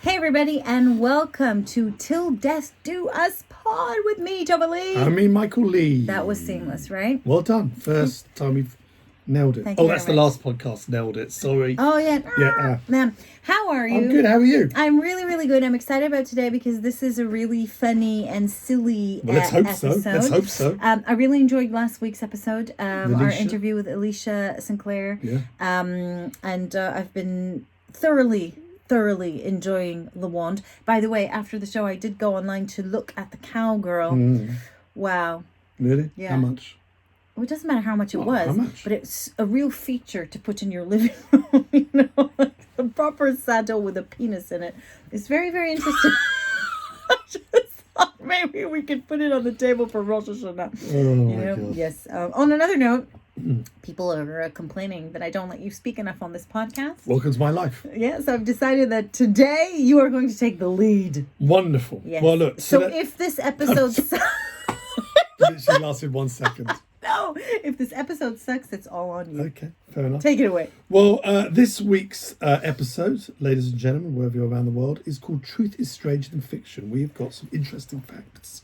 Hey everybody, and welcome to Till Death Do Us Pod with me, Tova Lee. I mean, Michael Lee. That was seamless, right? Well done. First time we've nailed it. Thank you That's very the much. last podcast. Nailed it. Sorry. Oh, yeah. Yeah. Man, how are you? I'm good. How are you? I'm really, really good. I'm excited about today because this is a really funny and silly Well, let's hope episode. so. Let's hope so. I really enjoyed last week's episode, our Alicia. interview with Alicia Sinclair. Yeah. And I've been thoroughly enjoying Le Wand. By the way, after the show, I did go online to look at the cowgirl. Wow. Really? Yeah. How much? Well, it doesn't matter how much it was, how much? but it's a real feature to put in your living room, you know, like a proper saddle with a penis in it. It's very, very interesting. I just thought maybe we could put it on the table for Rosh Hashanah. Oh, my God. Yes. On another note, people are complaining that I don't let you speak enough on this podcast. Welcome to my life. Yeah, so I've decided that today you are going to take the lead. Wonderful. Yes. Well, look. So if this episode literally lasted 1 second. No, if this episode sucks, it's all on you. Okay, fair enough. Take it away. Well, this week's episode, ladies and gentlemen, wherever you're around the world, is called Truth is Stranger Than Fiction. We've got some interesting facts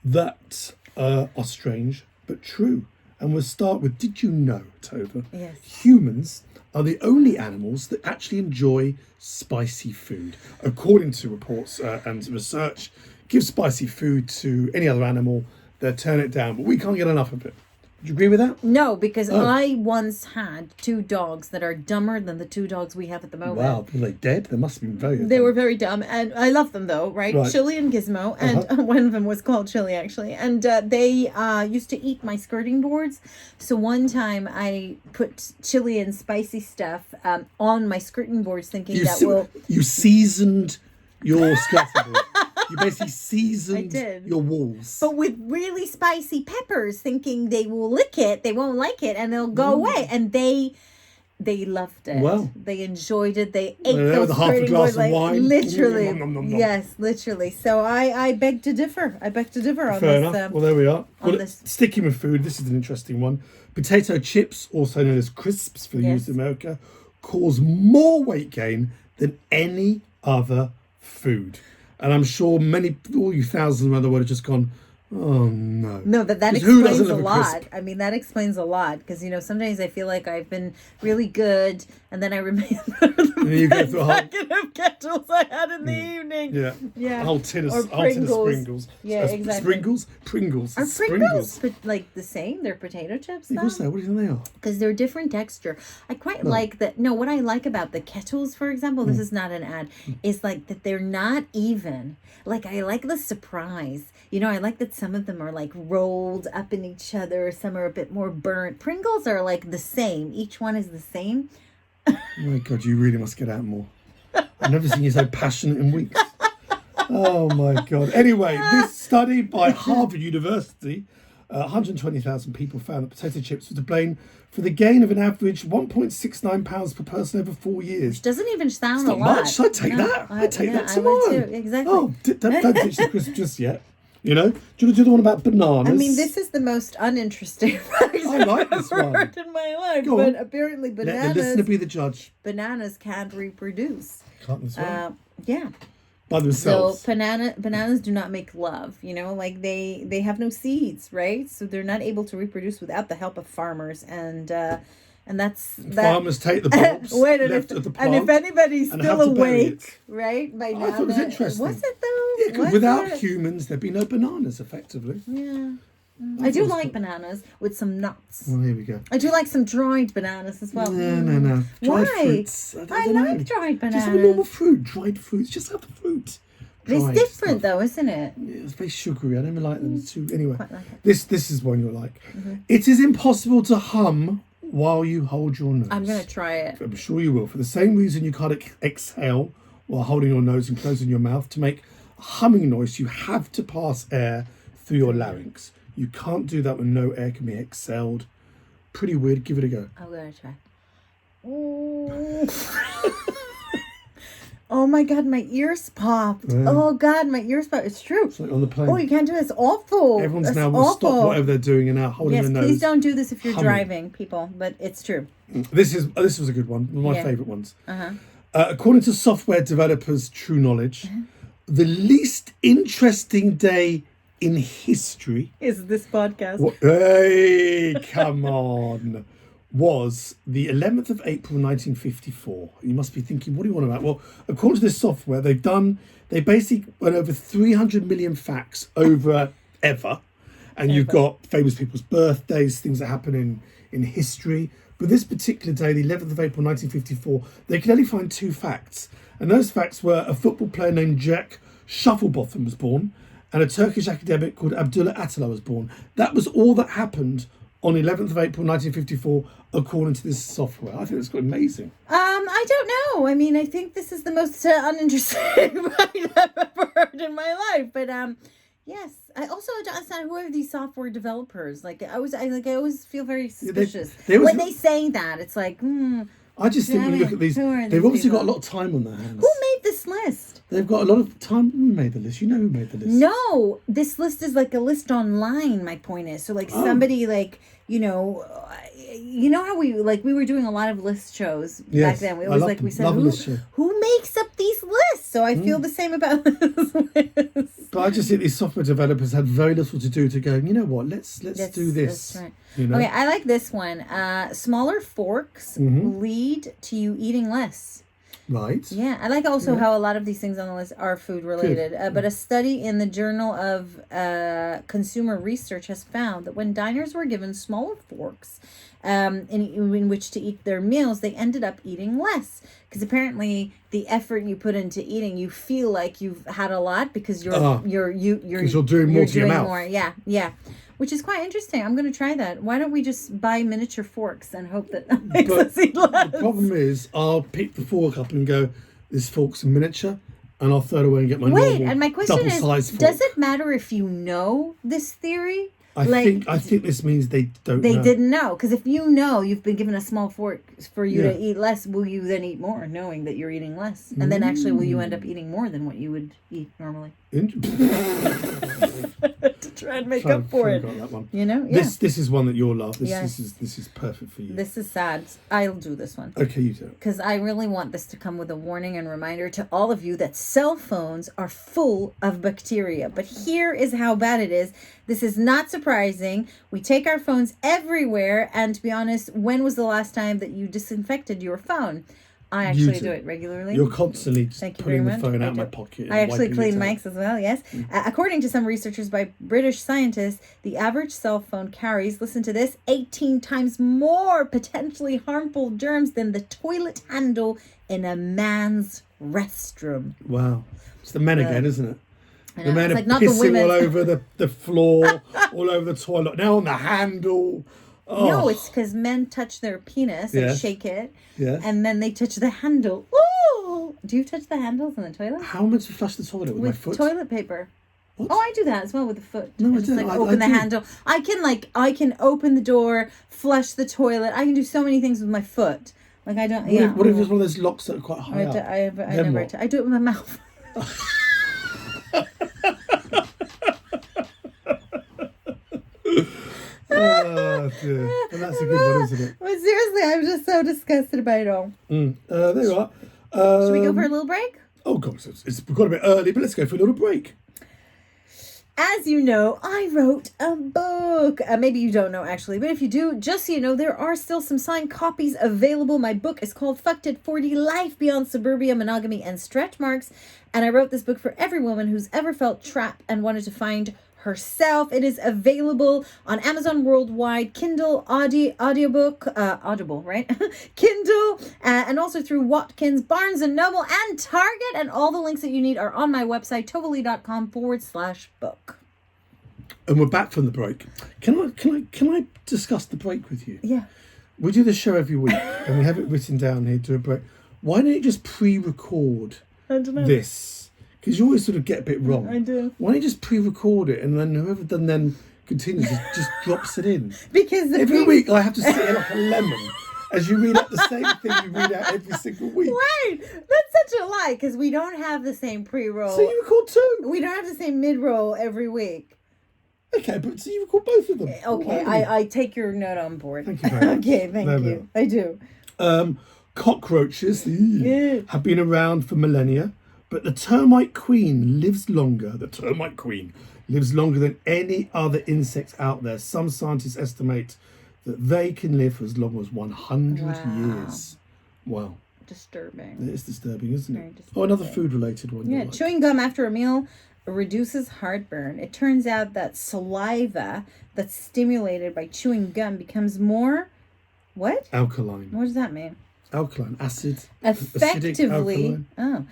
that are strange but true. And we'll start with, did you know, Tova? Yes. Humans are the only animals that actually enjoy spicy food. According to reports and research, give spicy food to any other animal, they'll turn it down. But we can't get enough of it. Do you agree with that? No, because I once had 2 dogs that are dumber than the 2 dogs we have at the moment. Wow, were they dead? They must have been very They were very dumb, and I love them though, right? Chili and Gizmo, and one of them was called Chili actually, and they used to eat my skirting boards. So one time I put chili and spicy stuff on my skirting boards, thinking you seasoned your skirting board. You basically seasoned your walls. But with really spicy peppers, thinking they will lick it, they won't like it, and they'll go away. And they loved it. Wow. They enjoyed it. They ate those with half a skirting glass boards, of wine. literally. Nom, nom, nom, nom. Yes, literally. So I beg to differ. I beg to differ on Fair this. enough. Well, there we are. This. Sticking with food, this is an interesting one. Potato chips, also known as crisps for the use in America, cause more weight gain than any other food. And I'm sure all you thousands around the world have just gone, oh no. No, that explains a lot. I mean, that explains a lot. Because, you know, sometimes I feel like I've been really good, and then I remember the packet of kettles I had in the evening. Yeah. Yeah. A whole tin of Pringles. Yeah, exactly. Pringles. Are Pringles like the same? They're potato chips, though? Of course they are. What do you think they are? Because they're different texture. I quite like that. No, what I like about the kettles, for example, this is not an ad, is like that they're not even. Like, I like the surprise. You know, I like that some of them are like rolled up in each other. Some are a bit more burnt. Pringles are like the same. Each one is the same. Oh my God, you really must get out more. I've never seen you so passionate in weeks. Oh my God. Anyway, this study by Harvard University, 120,000 people found that potato chips were to blame for the gain of an average 1.69 pounds per person over 4 years. Which doesn't even sound It's not a lot. much. I'd take that. I'd take that I tomorrow. would too. Exactly. Oh, don't ditch the crisp just yet. You know? Do you want to do the one about bananas? I mean, this is the most uninteresting fact I like I've this ever one. heard in my life. Go But on. apparently Let the listener be the judge. bananas can't reproduce. Can't as well. Yeah. By themselves. So bananas do not make love, you know, like they have no seeds, right? So they're not able to reproduce without the help of farmers, and that's that. Farmers take the bulbs left of the plant. And if anybody's and still have to bury awake, right? By now, I thought it was interesting. Was it though? Yeah, because without humans, there'd be no bananas, effectively. Yeah. I do like bananas with some nuts. Well, here we go. I do like some dried bananas as well. No. Dried Why? fruits. I like dried bananas. Just have a normal fruit. Dried fruits. Just have the fruit. It's Dried different stuff. though, isn't it? Yeah, it's very sugary. I never like them too. Anyway, Quite like it. this is one you'll like. It is impossible to hum while you hold your nose. I'm gonna try it. I'm sure you will. For the same reason you can't exhale while holding your nose and closing your mouth. To make a humming noise, you have to pass air through your larynx. You can't do that when no air can be exhaled. Pretty weird. Give it a go. I'm gonna try. Oh my God, my ears popped. Yeah. Oh God, my ears popped. It's true. It's like on the plane. Oh, you can't do this. Awful. Everyone's That's now will awful. stop whatever they're doing and now holding Yes, their nose. please don't do this if you're humming. driving, people. But it's true. This was a good one. One of my Yeah. favourite ones. According to software developers True Knowledge, the least interesting day in history Is this podcast? Hey, come on. Was the 11th of April 1954. You must be thinking, what do you want about? Well, according to this software, they basically went over 300 million facts over ever. And you've got famous people's birthdays, things that happen in history. But this particular day, the 11th of April 1954, they could only find 2 facts. And those facts were a football player named Jack Shufflebotham was born, and a Turkish academic called Abdullah Atala was born. That was all that happened on 11th of April 1954, according to this software. I think that's quite amazing. I don't know. I mean, I think this is the most uninteresting fact I've ever heard in my life. But yes, I also don't understand who are these software developers. Like I always feel very suspicious when they say that. It's like, I just think when you look at these, they've obviously got a lot of time on their hands. Who made this list? They've got a lot of time. Who made the list? You know who made the list? No, this list is like a list online. My point is, so like somebody like you know how we were doing a lot of list shows back then. We always we said who makes up these lists. So I feel the same about this list. But I just think these software developers had very little to do to go, you know what, let's do this. That's right. You know? Okay, I like this one. Smaller forks lead to you eating less. Right. Yeah, I like also how a lot of these things on the list are food related. But a study in the Journal of Consumer Research has found that when diners were given smaller forks in which to eat their meals, they ended up eating less. Because apparently the effort you put into eating, you feel like you've had a lot because you're doing more to your mouth. More. Yeah. Which is quite interesting. I'm going to try that. Why don't we just buy miniature forks and hope that makes us eat less? The problem is, I'll pick the fork up and go, this fork's a miniature, and I'll throw it away and get my normal and my question is, double-sized fork. Does it matter if you know this theory? I think this means they don't know. They didn't know. Because if you know you've been given a small fork for you to eat less, will you then eat more knowing that you're eating less? And then actually will you end up eating more than what you would eat normally? To try and make up for it. That one. You know? Yeah. This is one that you'll love. This is perfect for you. This is sad. I'll do this one. Okay, you do it. Because I really want this to come with a warning and reminder to all of you that cell phones are full of bacteria. But here is how bad it is. This is not surprising. We take our phones everywhere. And to be honest, when was the last time that you disinfected your phone? I actually do it regularly. You're constantly just putting the phone out of my pocket. I actually clean mics as well, yes. According to some researchers by British scientists, the average cell phone carries, listen to this, 18 times more potentially harmful germs than the toilet handle in a man's restroom. Wow. It's the men again, isn't it? The men are pissing all over the floor, all over the toilet, now on the handle. Oh. No, it's because men touch their penis and shake it, and then they touch the handle. Ooh! Do you touch the handles in the toilet? How am I to flush the toilet with my foot? Toilet paper. What? Oh, I do that as well with the foot. No, I just don't. open the handle. I can open the door, flush the toilet. I can do so many things with my foot. Like I don't. What if it's one of those locks that are quite high up? I do it with my mouth. Oh dear. Well, that's a good one, isn't it? But seriously, I'm just so disgusted by it all. There you are. Should we go for a little break? Oh God, it's got a bit early, but let's go for a little break. As you know, I wrote a book. Maybe you don't know, actually. But if you do, just so you know, there are still some signed copies available. My book is called Fucked at 40, Life Beyond Suburbia, Monogamy, and Stretch Marks. And I wrote this book for every woman who's ever felt trapped and wanted to find herself. It is available on Amazon worldwide, Kindle, audiobook, Audible, right? Kindle, and also through Watkins, Barnes & Noble, and Target. And all the links that you need are on my website, tovali.com/book. And we're back from the break. Can I discuss the break with you? Yeah. We do the show every week, and we have it written down here to a break. Why don't you just pre-record this? Because you always sort of get a bit wrong. I do. Why don't you just pre-record it, and then whoever then continues just drops it in? Because every week I have to sit here like a lemon as you read out the same thing you read out every single week. Right. That's such a lie, because we don't have the same pre-roll. So you record two. We don't have the same mid-roll every week. Okay, but so you record both of them. Okay, I take your note on board. Thank you very much. Okay, thank you. I do. Cockroaches Yeah. have been around for millennia, but the termite queen lives longer. The termite queen lives longer than any other insect out there. Some scientists estimate that they can live for as long as 100 years. Wow. Disturbing. It is disturbing, isn't Very it? disturbing. Oh, another food-related one. Yeah, Like. chewing gum after a meal reduces heartburn. It turns out that saliva that's stimulated by chewing gum becomes more... What? Alkaline. What does that mean? Alkaline. Acid. Effectively. Acidic, alkaline. Oh.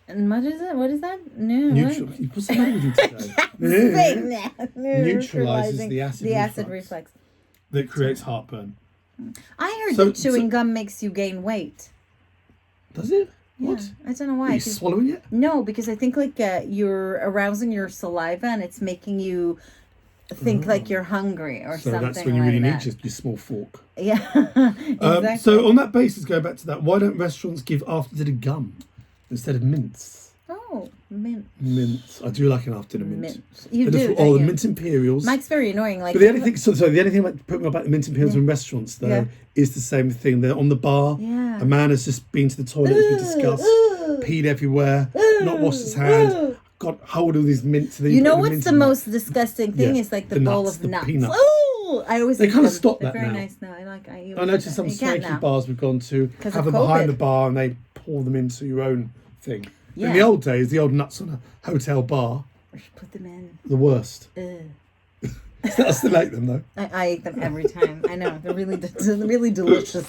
And what is it? What is that? No. Neutral. What's the matter with you today? Neutralizes the acid reflux. That creates heartburn. I heard that chewing gum makes you gain weight. Does it? Yeah, What? I don't know why. Are you swallowing it? No, because I think like you're arousing your saliva and it's making you think like you're hungry or So something that's when you like really that. need just your small fork. Yeah, exactly. So on that basis, going back to that, why don't restaurants give after dinner gum instead of mints? Oh, mint. Mints. I do like an after dinner mint. Mint. You The do, little- don't the you? mint imperials. Mike's very annoying. Like, But the only thing, the only thing about the mint imperials in restaurants though is the same thing. They're on the bar. Yeah. A man has just been to the toilet, as we discussed, peed everywhere, not washed his hands, got hold of these mints. you know what's the most disgusting thing is like the bowl nuts, of the nuts. peanuts. Oh, I always. They eat kind of them. stopped They're that very now. nice now. I like. I noticed some you can't swanky now. bars we've gone to 'Cause have of them behind COVID. the bar and they pour them into your own thing. Yeah. In the old days, the old nuts on a hotel bar, We should put them in. the worst. Ugh. I still ate them though. I eat them every time. I know they're really delicious.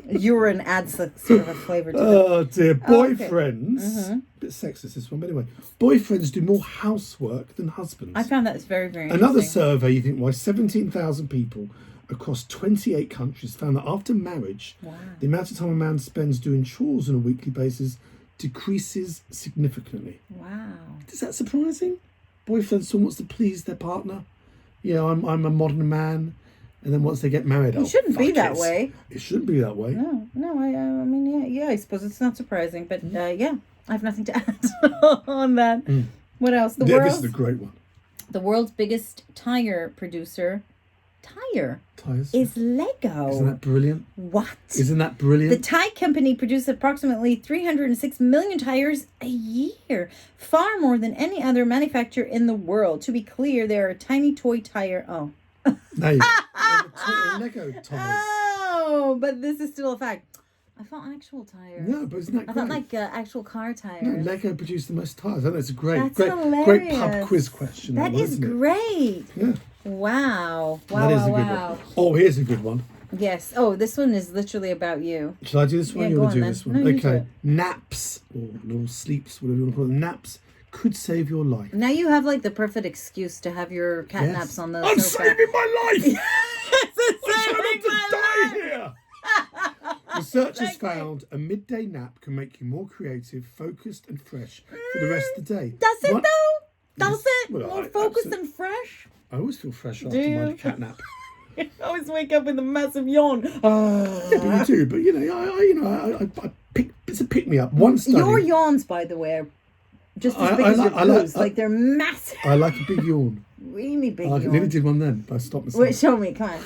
Urine adds a sort of a flavor to them. Oh dear, Oh, okay. boyfriends. Bit sexist this one, but anyway, boyfriends do more housework than husbands. I found that very very Another interesting. survey, you think, why 17,000 people across 28 countries found that after marriage, Wow. the amount of time a man spends doing chores on a weekly basis decreases significantly. Wow. Is that surprising? Boyfriends still wants to please their partner. You know, I'm a modern man, and then once they get married, It shouldn't be that way. It shouldn't be that way. No. I mean, yeah. I suppose it's not surprising, but yeah, I have nothing to add on that. What else? This is a great one. The world's biggest tire producer, Tires. is Lego. Isn't that brilliant? What? Isn't that The brilliant? tire company produces approximately 306 million tires a year, far more than any other manufacturer in the world. To be clear, they are a tiny toy tire. Oh. There you go. Lego tires. Oh, but this is still a fact. I thought actual tires. No, but isn't that I great? thought like actual car tires. No, Lego produced the most tires. I know it's a great That's great hilarious. pub quiz question. That one, is isn't it? great. Yeah. Wow. That is a good one. Oh, here's a good one. Yes. Oh, this one is literally about you. Shall I do this one? Yeah, You go want to on do then. this one? No, you do Okay. it. Naps or little sleeps, whatever you want to call them. Naps could save your life. Now you have like the perfect excuse to have your cat Yes. naps on the I'm sofa. saving my life. It's I'm trying saving not to my die life. here. Researchers Exactly. found a midday nap can make you more creative, focused, and fresh for the rest of the day. Does it One- though? Does Yes. it? Well, More I- focused absolutely. and fresh? I always feel fresh Do after my you? cat nap. I always wake up with a massive yawn. Yeah, but you do. But you know, I pick. It's a pick me up. One study. Your yawns, by the way, are just as I- big I as your like- I like- poos. Like they're massive. I like a big yawn. Really big I nearly yawns. did one then, but I stopped myself. Wait, show me. Come on.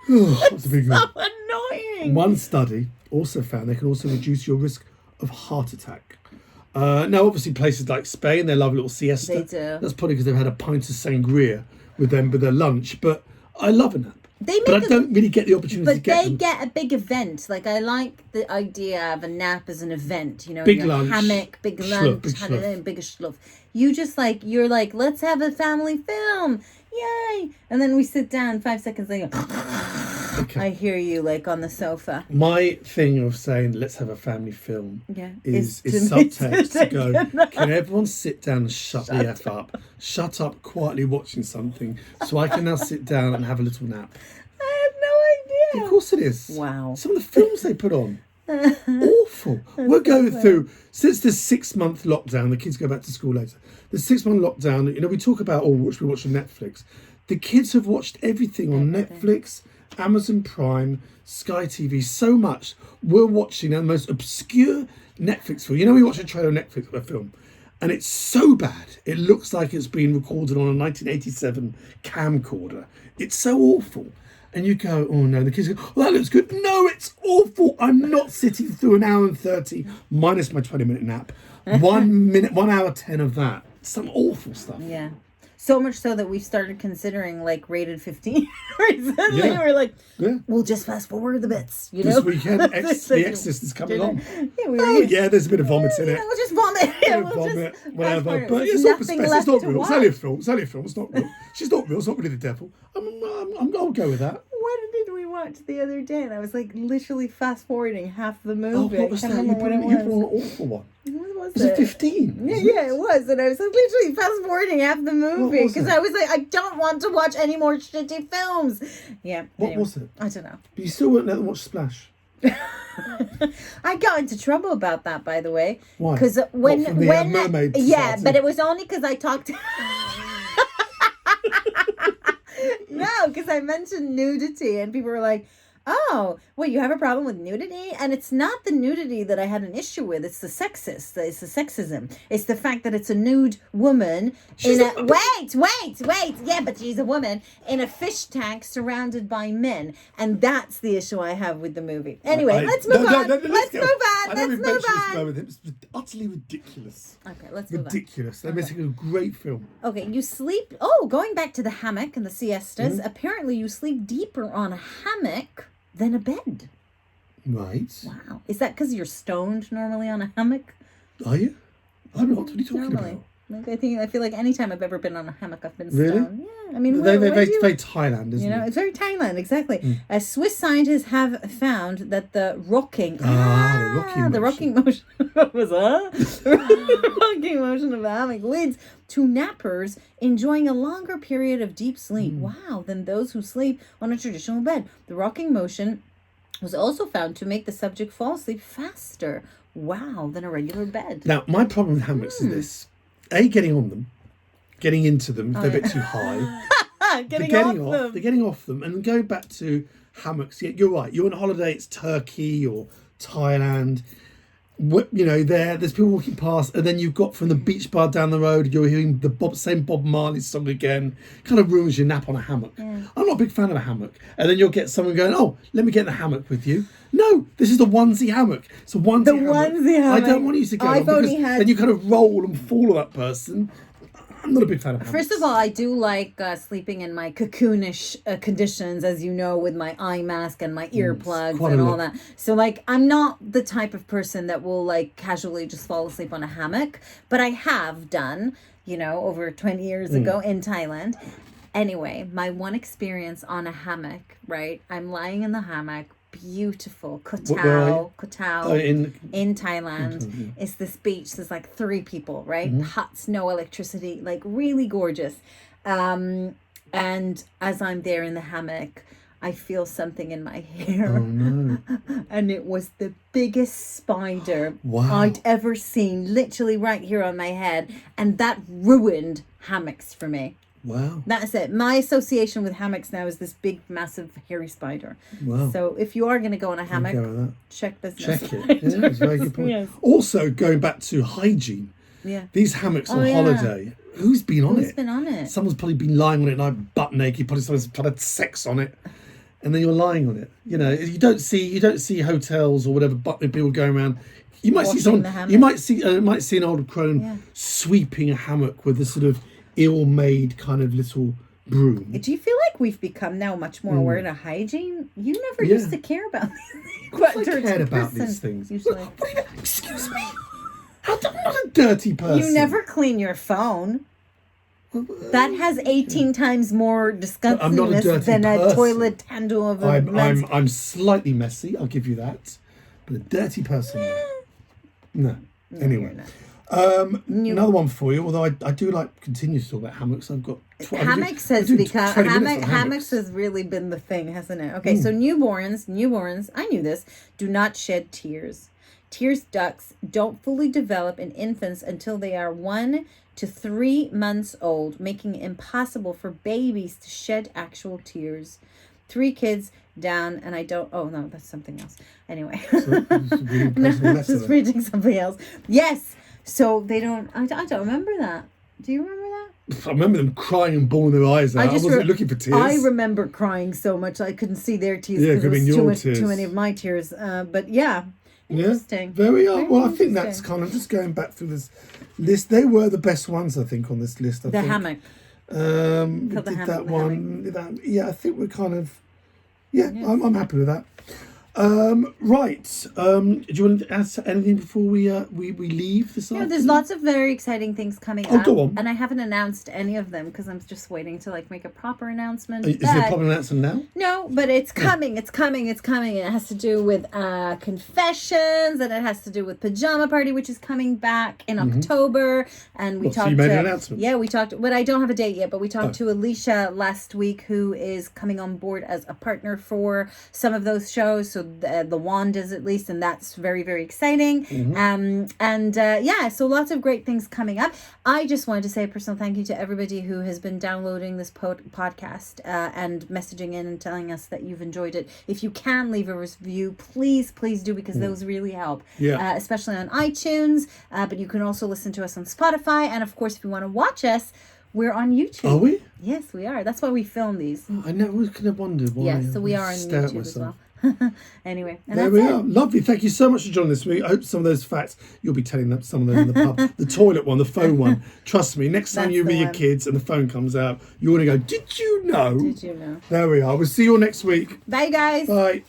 That's a big yawn. Annoying. One study also found they can also reduce your risk of heart attack. Now, obviously, places like Spain, they love a little siesta. They do. That's probably because they've had a pint of sangria with their lunch. But I love a nap. They But I make a- don't really get the opportunity to But get they them. get a big event. Like I like the idea of a nap as an event. You know, Big your lunch, hammock, big schluff, lunch, big schluff. big schluff. You're like, let's have a family film, yay! And then we sit down. 5 seconds later, Okay. I hear you like on the sofa. My thing of saying let's have a family film Yeah, is to- subtext to go, to- can everyone sit down and shut the F up? Shut up quietly watching something so I can now sit down and have a little nap. I had no Of idea. course it is. Wow. Some of the films they put on. Awful. We're going through, since the 6-month lockdown, the kids go back to school later. The 6-month lockdown, you know, we talk about which we watch on Netflix. The kids have watched everything on Netflix, Amazon Prime, Sky TV, so much. We're watching the most obscure Netflix film. You know, we watch a trailer on Netflix of a film, and it's so bad. It looks like it's been recorded on a 1987 camcorder. It's so awful. and you go, oh no, the kids go, oh, that looks good. No, it's awful. I'm not sitting through an hour and 30 minus my 20-minute nap. 1 hour 10 of that. Some awful stuff. Yeah. So much so that we started considering like rated 15 recently. Yeah. We're like, Yeah. we'll just fast forward the bits, you This know? weekend, The Exorcist is coming on. Yeah, we were Oh yeah, there's a bit of vomit in it. we'll just vomit. Bit of We'll vomit, just whatever. fast forward. But There's it's not nothing perspective. It's left not to real. watch. It's only a film. It's only a film. It's not real. She's not real. It's not really the devil. I'll go with that. What did we watch the other day? And I was like literally fast forwarding half the Oh, movie. what was I that? can't You remember put what it an was. awful one. What was Was it 15? Yeah, it was. And I was like literally fast forwarding half the movie was because it? I was like, I don't want to watch any more shitty films. Yeah. What anyway, was it? I don't know. But you still won't let them watch Splash. I got into trouble about that, by the way. Why? Because What, from the, Mermaid yeah, Society? but it was only because I talked. No, because I mentioned nudity, and people were like, "Oh, well, you have a problem with nudity?" And it's not the nudity that I had an issue with. It's the sexist. It's the sexism. It's the fact that it's a nude woman wait. Yeah, but she's a woman in a fish tank surrounded by men, and that's the issue I have with the movie. Anyway, let's move on. Let's move on. I know we've Let's move mentioned this on. moment. It's utterly ridiculous. Okay, let's move on. Ridiculous. They're making a great film. Okay, you sleep. Oh, going back to the hammock and the siestas. Mm-hmm. Apparently, you sleep deeper on a hammock than a bed. Right. Wow, is that because you're stoned normally on a hammock? Are you? I'm not. What are you talking Normally, about? like I feel like anytime I've ever been on a hammock, I've been Really? stoned. Yeah, I mean, They're where very, do you, very Thailand, isn't you know, it? it's very Thailand, exactly. Swiss scientists have found that the rocking the rocking motion what was that? The rocking motion of the hammock leads to nappers enjoying a longer period of deep sleep. Wow, than those who sleep on a traditional bed. The rocking motion was also found to make the subject fall asleep faster. Wow, than a regular bed. Now, my problem with hammocks is this. Getting on them, getting into them, if they're a bit too high. Getting They're off them. getting off them. And then going back to hammocks, yeah, you're right. You're on holiday, it's Turkey or Thailand. You know, there's people walking past, and then you've got from the beach bar down the road, you're hearing the same Bob Marley song again. Kind of ruins your nap on a hammock. Yeah. I'm not a big fan of a hammock. And then you'll get someone going, oh, let me get in the hammock with you. No, this is the onesie hammock. It's a onesie hammock. I don't want you to go on because then you kind of roll and fall on that person. I'm not a big fan of hammocks. First of all, I do like sleeping in my cocoonish conditions, as you know, with my eye mask and my earplugs and all that. So, like, I'm not the type of person that will, like, casually just fall asleep on a hammock. But I have done, you know, over 20 years ago in Thailand. Anyway, my one experience on a hammock, right? I'm lying in the hammock. Beautiful Koh Tao in Thailand. It's this beach. There's like 3 people, right? Huts, no electricity, like really gorgeous. And as I'm there in the hammock, I feel something in my hair. Oh no. And it was the biggest spider Wow. I'd ever seen, literally right here on my head. And that ruined hammocks for me. Wow. That's it. My association with hammocks now is this big, massive, hairy spider. Wow. So if you are going to go on a hammock, Go with that. check this. Check it. Yeah, it's a very good point. Yes. Also, going back to hygiene, Yeah. these hammocks on yeah. holiday, who's been on Who's it? been on it? Someone's probably been lying on it like butt naked, probably someone's had sex on it, and then you're lying on it. You know, you don't see hotels or whatever but people going around. You might see Washing the someone. hammock. You might see an old crone sweeping a hammock with a sort of ill-made kind of little broom. Do you feel like we've become now much more aware of hygiene? You never Yeah. used to care about these I cared about these things. Usually. Excuse me. I'm not a dirty person. You never clean your phone. That has 18 times more I'm not a disgustingness dirty than a person. toilet handle of a men's. I'm slightly messy. I'll give you that, but a dirty person. No. Anyway, another one for you. Although I do like continue to talk about hammocks. I've got Hammocks has become hammocks has really been the thing, hasn't it? Okay, so newborns, I knew this, do not shed tears. Tears ducts don't fully develop in infants until they are 1 to 3 months old, making it impossible for babies to shed actual tears. 3 kids down, and I don't. Oh no, that's something else. Anyway, just reading something else. Yes, so they don't. I don't remember that. Do you remember that? I remember them crying and bawling their eyes out. I wasn't looking for tears. I remember crying so much I couldn't see their tears Yeah, because it could was be too many of my tears. But yeah, interesting. Yeah, very are. Well, I think interesting. that's kind of just going back through this list. They were the best ones, I think, on this list. I The think. hammock. We Called did the hammock, that the one. Yeah, I think we're kind of. Yeah, I'm happy with that. Right. Do you want to add anything before we leave this afternoon? There's lots of very exciting things coming Oh, up. go on. And I haven't announced any of them because I'm just waiting to make a proper announcement. Is there a problem announcement now? No, but it's coming. It's coming. It's coming. It has to do with confessions, and it has to do with Pajama Party, which is coming back in October. And we talked. So you made an announcement. Yeah, we talked. But I don't have a date yet. But we talked to Alicia last week, who is coming on board as a partner for some of those shows. So the Wand is at least, and that's very, very exciting. So lots of great things coming up. I just wanted to say a personal thank you to everybody who has been downloading this podcast and messaging in and telling us that you've enjoyed it. If you can leave a review, please do, because those really help. Especially on iTunes, but you can also listen to us on Spotify, and of course if you want to watch us, we're on YouTube. Are we? Yes, we are. That's why we film these. I never could have wondered why. Yes, so we are on YouTube as well. Anyway, and there we are. Lovely. Thank you so much for joining this week. I hope some of those facts you'll be telling them, some of them in the pub. The toilet one, the phone one. Trust me, next time you're with your kids and the phone comes out, you want to go, did you know? Did you know? There we are. We'll see you all next week. Bye, guys. Bye.